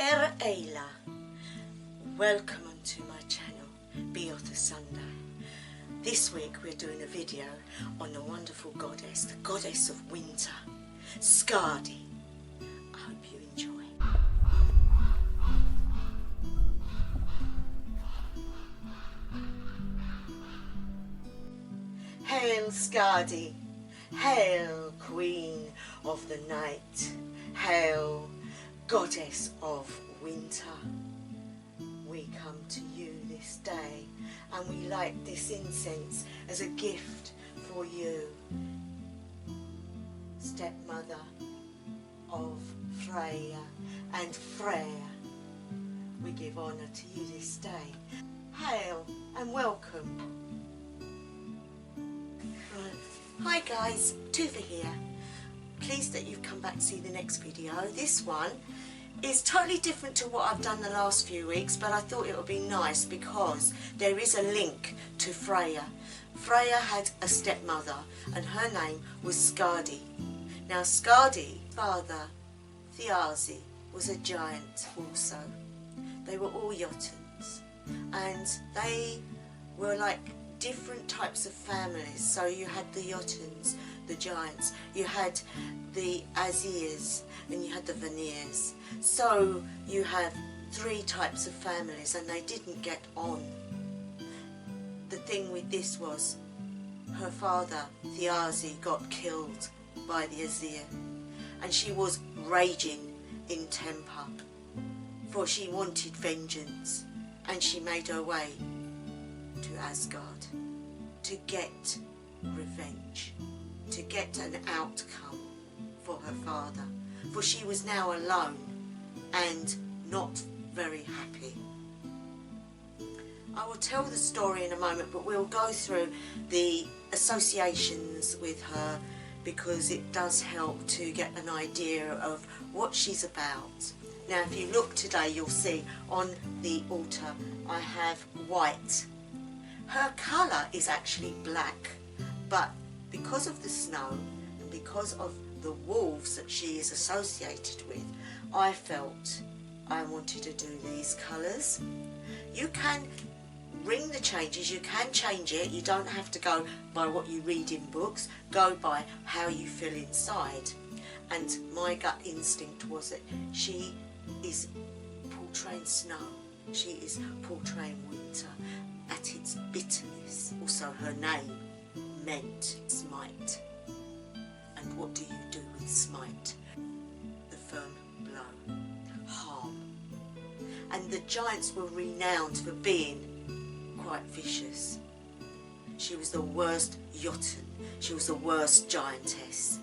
Eila. Welcome to my channel, Beotha Sunday. This week we're doing a video on the wonderful goddess, the goddess of winter, Skadi. I hope you enjoy. Hail Skadi, hail Queen of the Night, hail Goddess of Winter. We come to you this day and we light this incense as a gift for you, stepmother of Freya and Freya. We give honour to you this day. Hail and welcome. Hi guys, Tuva here. Pleased that you've come back to see the next video. This one is totally different to what I've done the last few weeks, but I thought it would be nice because there is a link to Freya. Freya had a stepmother and her name was Skadi. Now Skadi, father Thiazi, was a giant also. They were all Jotuns and they were like different types of families. So you had the Jotuns, the giants, you had the Azirs and you had the Vanirs. So you have three types of families and they didn't get on. The thing with this was her father Thiazi got killed by the Azir and she was raging in temper for she wanted vengeance and she made her way to Asgard to get revenge, to get an outcome for her father, for she was now alone and not very happy. I will tell the story in a moment, but we'll go through the associations with her because it does help to get an idea of what she's about. Now if you look today, you'll see on the altar I have white. Her colour is actually black, but because of the snow and because of the wolves that she is associated with, I felt I wanted to do these colours. You can ring the changes, you can change it, you don't have to go by what you read in books, go by how you feel inside. And my gut instinct was that she is portraying snow, she is portraying winter at its bitterness. Also her name meant smite. And what do you do with smite? The firm blow, harm. And the giants were renowned for being quite vicious. She was the worst Jotun, she was the worst giantess.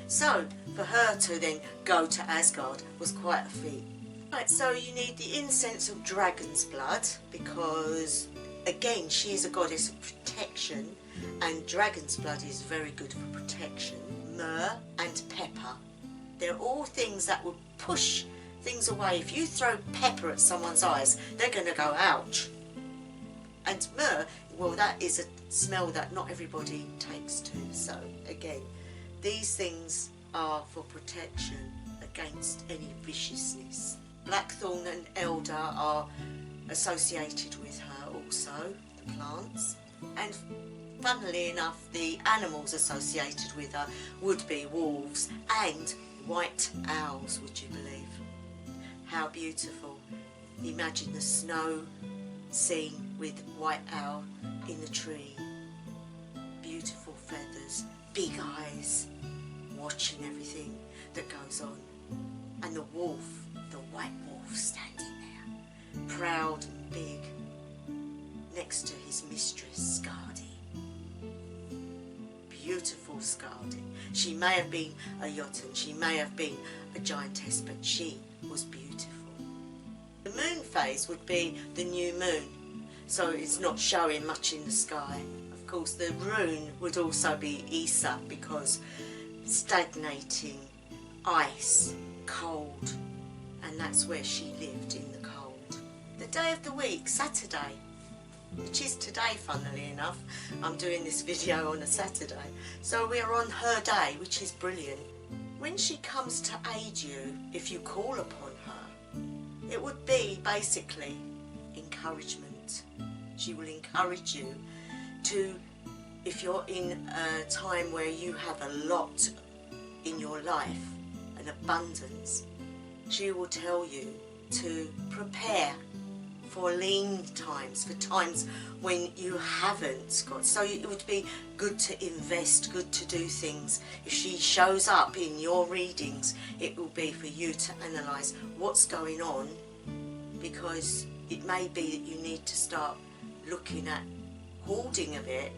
So for her to then go to Asgard was quite a feat. Right, so you need the incense of dragon's blood because again she is a goddess of protection and dragon's blood is very good for protection. Myrrh and pepper, they're all things that will push things away. If you throw pepper at someone's eyes, they're going to go ouch. And myrrh, well, that is a smell that not everybody takes to. So again, these things are for protection against any viciousness. Blackthorn and elder are associated with her also, the plants. And funnily enough, the animals associated with her would be wolves and white owls, would you believe? How beautiful. Imagine the snow scene with white owl in the tree. Beautiful feathers, big eyes, watching everything that goes on. And the wolf, the white wolf standing there, proud and big, next to his mistress, Skadi. Beautiful Skadi. She may have been a Jotun, she may have been a giantess, but she was beautiful. The moon phase would be the new moon, so it's not showing much in the sky. Of course, the rune would also be Isa because stagnating, ice, cold, and that's where she lived, in the cold. The day of the week, Saturday, which is today funnily enough. I'm doing this video on a Saturday. So we are on her day, which is brilliant. When she comes to aid you, if you call upon her, it would be basically encouragement. She will encourage you to, if you're in a time where you have a lot in your life, an abundance, she will tell you to prepare for lean times, for times when you haven't got. So it would be good to invest, good to do things. If she shows up in your readings, it will be for you to analyse what's going on, because it may be that you need to start looking at hoarding a bit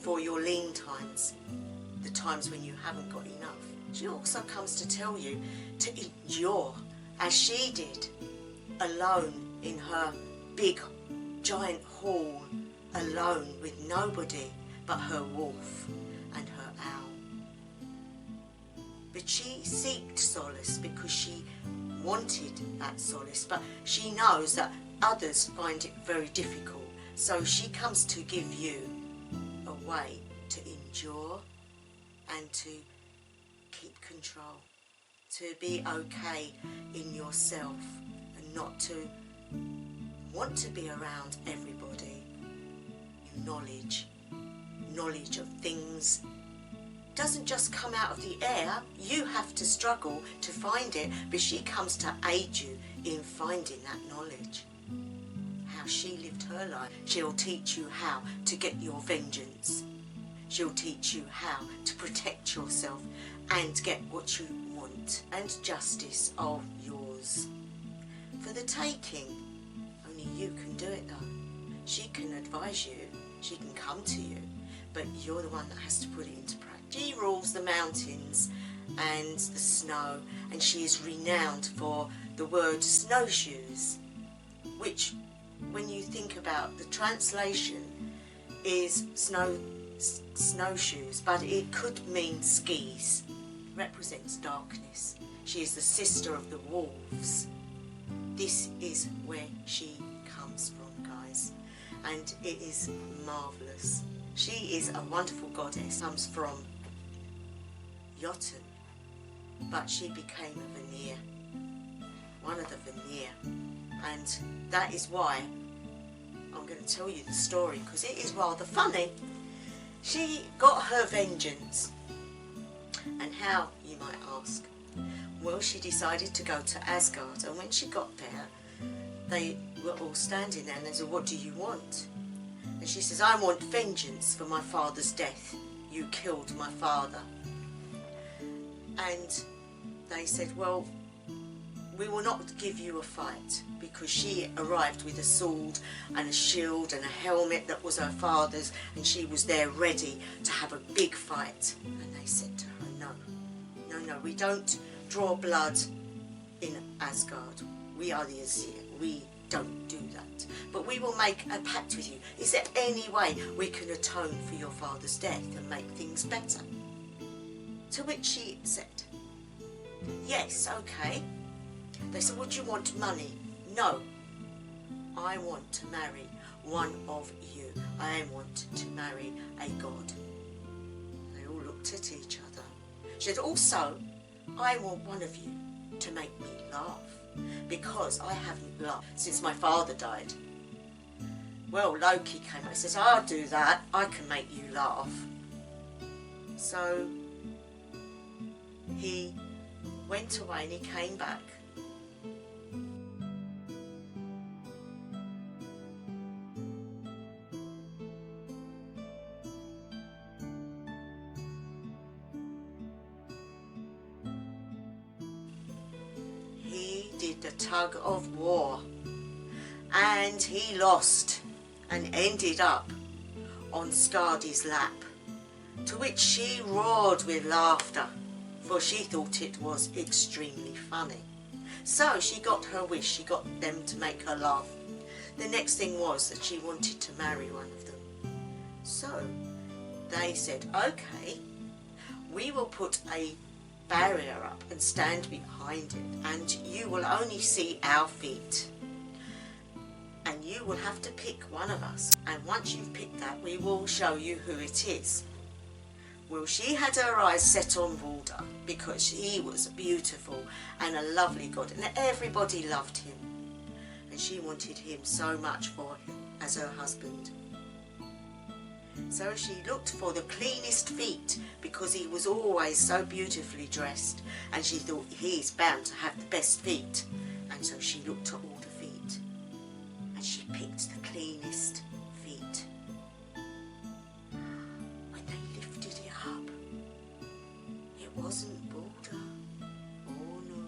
for your lean times, the times when you haven't got enough. She also comes to tell you to endure, as she did, alone in her big giant hall, alone with nobody but her wolf and her owl. But she sought solace because she wanted that solace, but she knows that others find it very difficult. So she comes to give you a way to endure and to keep control, to be okay in yourself and not to want to be around everybody. Knowledge of things doesn't just come out of the air. You have to struggle to find it, but she comes to aid you in finding that knowledge. How she lived her life. She'll teach you how to get your vengeance. She'll teach you how to protect yourself and get what you want, and justice of yours for the taking. Only you can do it though. She can advise you, she can come to you, but you're the one that has to put it into practice. She rules the mountains and the snow, and she is renowned for the word snowshoes, which, when you think about the translation, is snowshoes, but it could mean skis. It represents darkness. She is the sister of the wolves. This is where she comes from, guys, and it is marvellous. She is a wonderful goddess. Comes from Jotun, but she became a Vanir, one of the Vanir, and that is why I'm going to tell you the story, because it is rather funny. She got her vengeance, and how, you might ask? Well, she decided to go to Asgard, and when she got there, they were all standing there, and they said, "What do you want?" And she says, "I want vengeance for my father's death. You killed my father." And they said, "Well, we will not give you a fight," because she arrived with a sword and a shield and a helmet that was her father's, and she was there ready to have a big fight. And they said to her, no, we don't draw blood in Asgard. We are the Azir. We don't do that. But we will make a pact with you. Is there any way we can atone for your father's death and make things better? To which she said, "Yes, okay." They said, "Would you want money?" "No, I want to marry one of you. I want to marry a god." They all looked at each other. She said, "Also, I want one of you to make me laugh, because I haven't laughed since my father died." Well, Loki came up and says, "I'll do that. I can make you laugh." So he went away and he came back. He did the tug of war, and he lost and ended up on Skadi's lap, to which she roared with laughter, for she thought it was extremely funny. So she got her wish, she got them to make her laugh. The next thing was that she wanted to marry one of them. So they said, "Okay, we will put a barrier up and stand behind it, and you will only see our feet. And you will have to pick one of us, and once you've picked that, we will show you who it is." Well, she had her eyes set on Balder because he was beautiful and a lovely god, and everybody loved him. And she wanted him so much for him as her husband. So she looked for the cleanest feet because he was always so beautifully dressed, and she thought he's bound to have the best feet. And so she looked at all the feet and she picked the cleanest feet. When they lifted it up, it wasn't Balder. Oh no,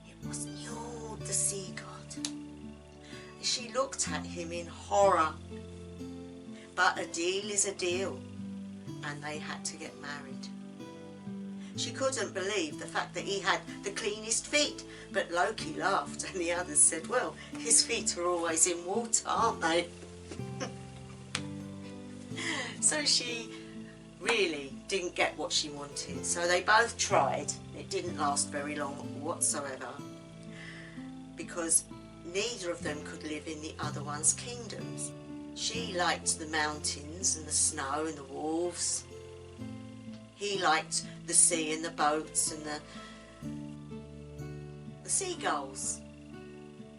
it was Njord, the sea god. And she looked at him in horror. But a deal is a deal, and they had to get married. She couldn't believe the fact that he had the cleanest feet, but Loki laughed and the others said, well, his feet are always in water, aren't they? So she really didn't get what she wanted, so they both tried. It didn't last very long whatsoever, because neither of them could live in the other one's kingdoms. She liked the mountains and the snow and the wolves. He liked the sea and the boats and the seagulls.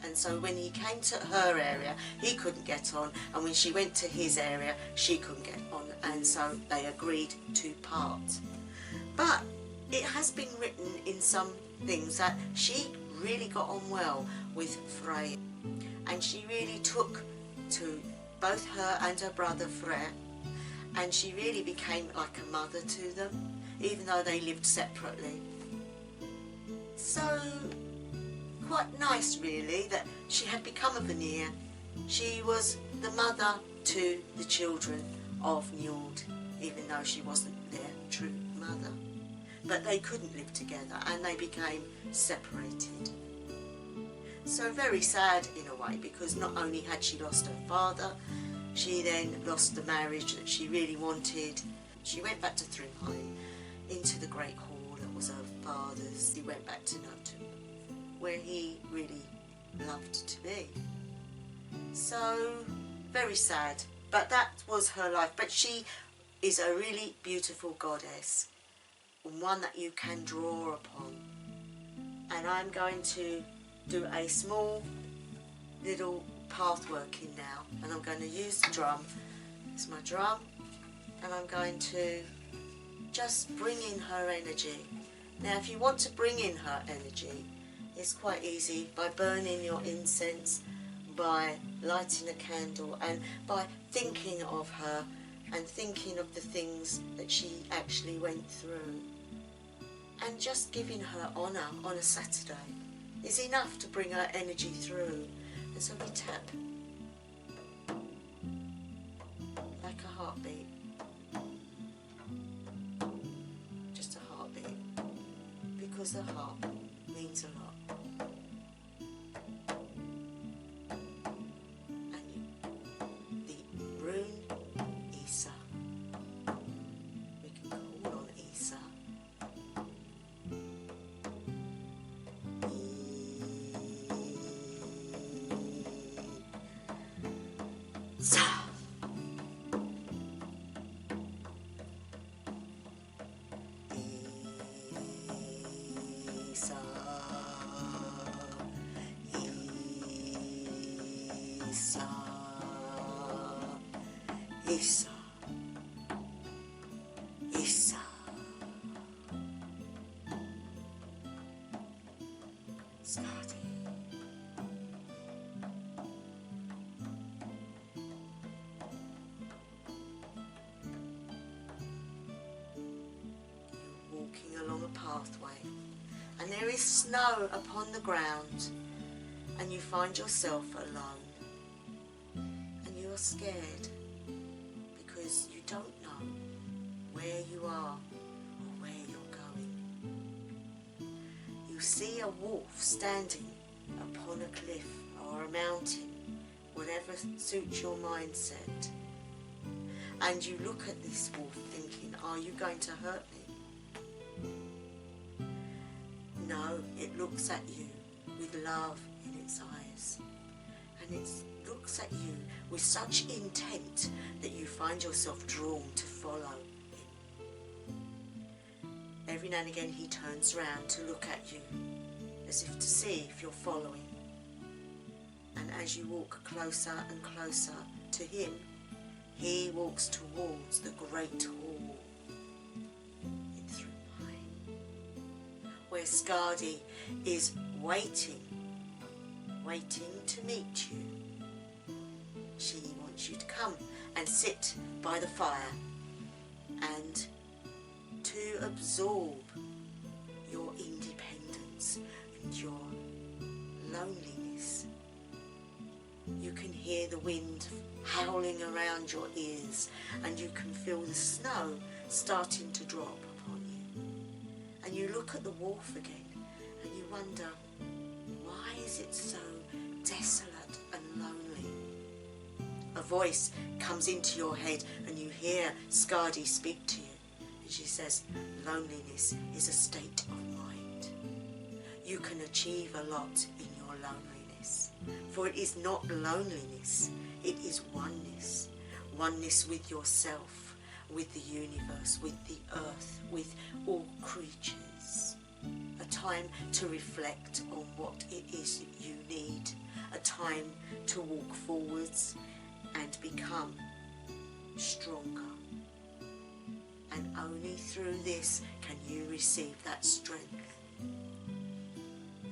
And so when he came to her area, he couldn't get on, and when she went to his area, she couldn't get on, and so they agreed to part. But it has been written in some things that she really got on well with Frey, and she really took to both her and her brother Frey, and she really became like a mother to them, even though they lived separately. So quite nice really that she had become a Vanir. She was the mother to the children of Njord, even though she wasn't their true mother. But they couldn't live together and they became separated. So very sad in a way, because not only had she lost her father, she then lost the marriage that she really wanted. She went back to Thrymheim, into the great hall that was her father's. He went back to Njord, where he really loved to be. So very sad, but that was her life. But she is a really beautiful goddess, and one that you can draw upon. And I'm going to do a small little path working now, and I'm going to use the drum. It's my drum, and I'm going to just bring in her energy. Now if you want to bring in her energy, it's quite easy by burning your incense, by lighting a candle, and by thinking of her and thinking of the things that she actually went through, and just giving her honour on a Saturday is enough to bring her energy through. And so we tap like a heartbeat, just a heartbeat, because a heart means a lot. And the rune Isa, we can call on Isa. Isa, Isa. Skadi. You're walking along a pathway, and there is snow upon the ground, and you find yourself alone, and you are scared because you don't know where you are or where you're going. You see a wolf standing upon a cliff or a mountain, whatever suits your mindset, and you look at this wolf thinking, are you going to hurt me? No, it looks at you with love in its eyes, and it looks at you with such intent that you find yourself drawn to follow him. Every now and again he turns round to look at you, as if to see if you're following. And as you walk closer and closer to him, he walks towards the great hall in Thrymheim, where Skadi is waiting to meet you. She wants you to come and sit by the fire and to absorb your independence and your loneliness. You can hear the wind howling around your ears, and you can feel the snow starting to drop upon you. And you look at the wharf again and you wonder, why is it so desolate and lonely? A voice comes into your head and you hear Skadi speak to you. And she says, loneliness is a state of mind. You can achieve a lot in your loneliness. For it is not loneliness, it is oneness. Oneness with yourself, with the universe, with the earth, with all creatures. A time to reflect on what it is you need. A time to walk forwards and become stronger. And only through this can you receive that strength.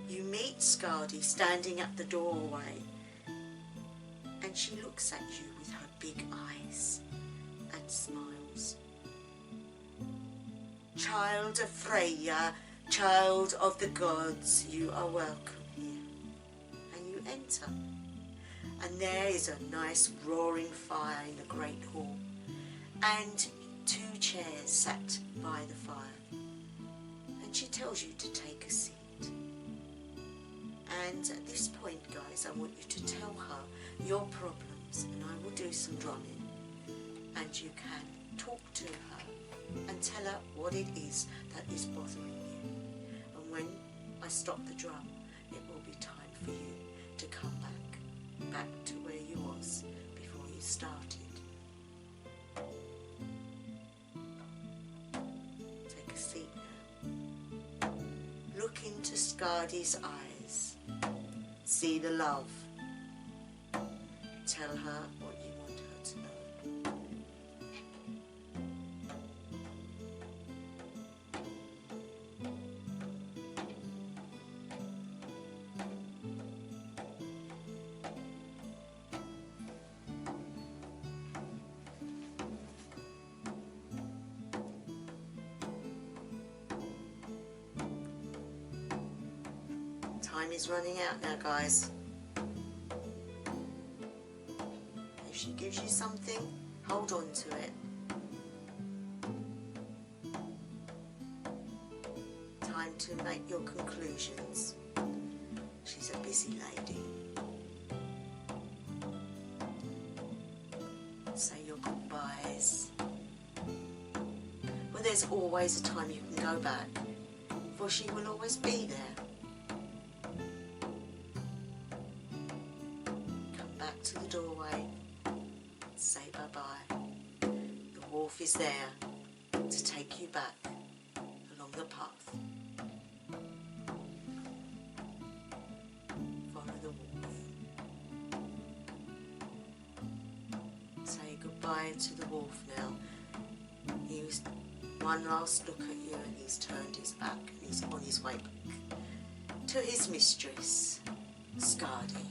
You meet Skadi standing at the doorway, and she looks at you with her big eyes and smiles. Child of Freya, child of the gods, you are welcome here. And you enter, and there is a nice roaring fire in the great hall, and 2 chairs sat by the fire. And she tells you to take a seat. And at this point, guys, I want you to tell her your problems, and I will do some drumming, and you can talk to her and tell her what it is that is bothering you. And when I stop the drum, it will be time for you to come back to where you was before you started. Take a seat now. Look into Skadi's eyes. See the love. Tell her what you want her to know. Time is running out now, guys. If she gives you something, hold on to it. Time to make your conclusions. She's a busy lady. Say your goodbyes. Well, there's always a time you can go back, for she will always be there. To the doorway, say bye-bye. The wharf is there to take you back along the path. Follow the wharf. Say goodbye to the wharf now. He was one last look at you, and he's turned his back and he's on his way back to his mistress, Skadi.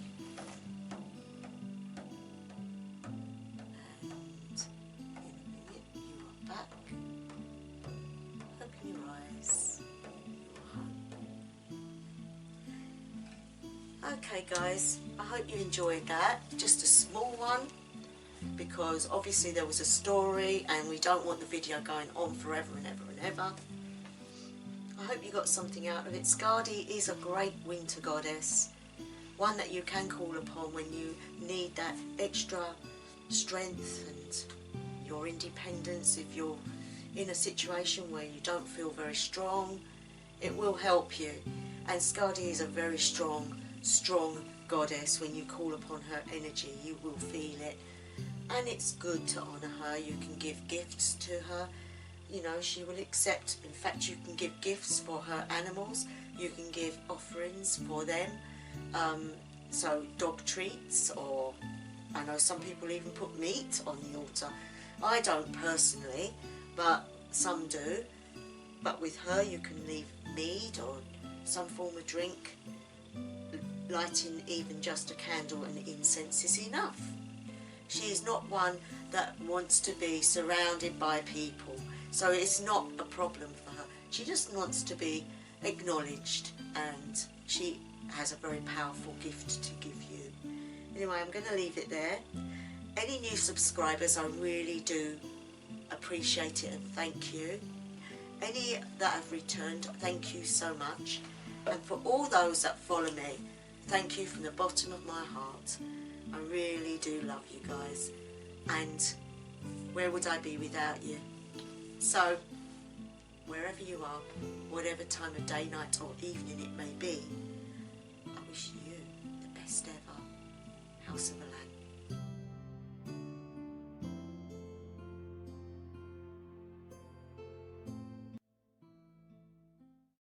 Okay guys, I hope you enjoyed that. Just a small one, because obviously there was a story and we don't want the video going on forever and ever and ever. I hope you got something out of it. Skadi is a great winter goddess, one that you can call upon when you need that extra strength and your independence. If you're in a situation where you don't feel very strong, it will help you. And Skadi is a very strong goddess. When you call upon her energy, you will feel it, and it's good to honour her. You can give gifts to her, you know, she will accept. In fact, you can give gifts for her animals, you can give offerings for them, so dog treats, or I know some people even put meat on the altar. I don't personally, but some do. But with her you can leave mead or some form of drink. Lighting even just a candle and incense is enough. She is not one that wants to be surrounded by people, so it's not a problem for her. She just wants to be acknowledged, and she has a very powerful gift to give you. Anyway, I'm going to leave it there. Any new subscribers, I really do appreciate it and thank you. Any that have returned, thank you so much. And for all those that follow me, thank you from the bottom of my heart. I really do love you guys, and where would I be without you? So, wherever you are, whatever time of day, night or evening it may be,